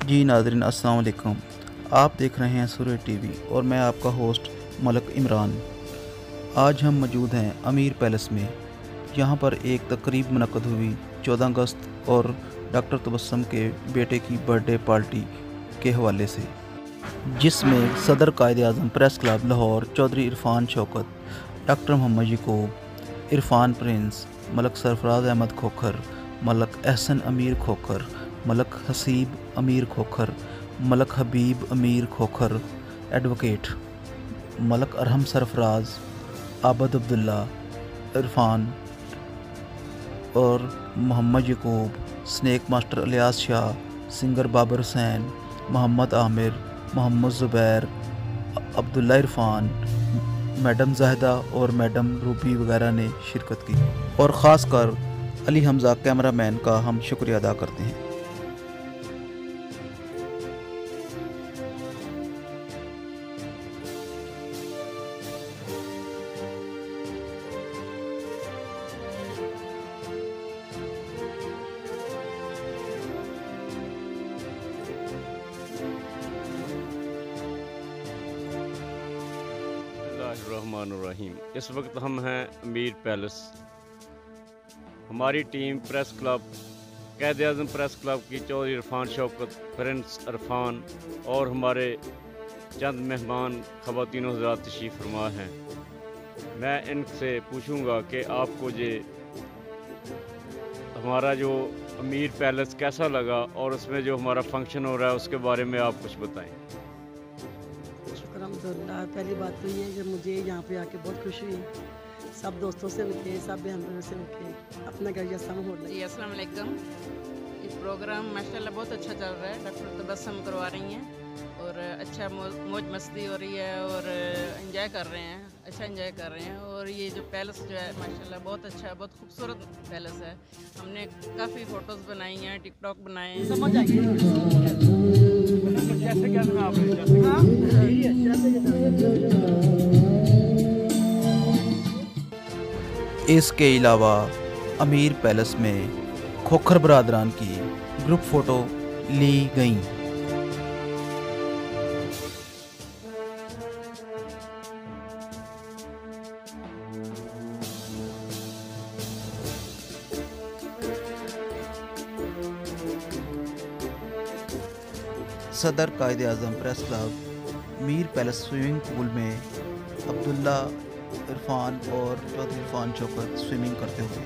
जी नाज़रीन अस्सलाम वालेकुम। आप देख रहे हैं सूर्य टीवी और मैं आपका होस्ट मलक इमरान। आज हम मौजूद हैं अमीर पैलेस में। यहाँ पर एक तकरीब मुनक़्क़द हुई 14 अगस्त और डॉक्टर तबस्सुम के बेटे की बर्थडे पार्टी के हवाले से, जिसमें सदर Quaid-e-Azam press club Lahore Chaudhry Irfan Shaukat, doctor Muhammad Yaqoob, Irfan Prince, Malik Sarfaraz Ahmed Khokhar, Malik Ehsan Amir Khokhar, Malik Haseeb Amir Khokhar, Malik Habib Amir Khokhar, advocate Malik Arham Sarfaraz, Abid Abdullah, Irfan और Muhammad Yaqoob, snack master Ilyas Shah, singer Babar Hussain, Muhammad Aamir, Muhammad Zubair, Abdullah Irfan, madam Zahida और मैडम रूबी वगैरह ने शिरकत की। और ख़ास कर अली हमज़ा कैमरामैन का हम शुक्रिया अदा करते हैं। रहमानुर्रहीम। इस वक्त हम हैं अमीर पैलेस। हमारी team press club Quaid-e-Azam press club की चौधरी इरफान शौकत, प्रिंस इरफान और हमारे चंद मेहमान ख़वातीन हज़रात तशरीफ़ फरमा हैं। मैं इनसे पूछूंगा कि आपको ये हमारा जो अमीर पैलेस कैसा लगा और उसमें जो हमारा फंक्शन हो रहा है उसके बारे में आप कुछ बताएं। अल्हम्दुलिल्लाह, पहली बात तो ये है कि मुझे यहाँ पे आके बहुत खुशी हुई। सब दोस्तों से मिलके, सब बहनों से मिलके अपना घर जैसा माहौल है। जी अस्सलाम वालेकुम। ये प्रोग्राम माशाल्लाह बहुत अच्छा चल रहा है। डॉक्टर तबस्सुम करवा रही हैं और अच्छा मौज मस्ती हो रही है और एंजॉय कर रहे हैं, अच्छा एंजॉय कर रहे हैं। और ये जो पैलेस जो है माशाल्लाह बहुत अच्छा है, बहुत खूबसूरत पैलेस है। हमने काफ़ी फ़ोटोज़ बनाई हैं, टिकटॉक बनाए हैं। समझ आइए इसके अलावा अमीर पैलेस में खोखर बरादरान की ग्रुप फ़ोटो ली गईं। सदर Quaid-e-Azam press club Mir palace swimming pool में अब्दुल्ला, इरफान और चौधरी इरफान शौकत स्विमिंग करते हुए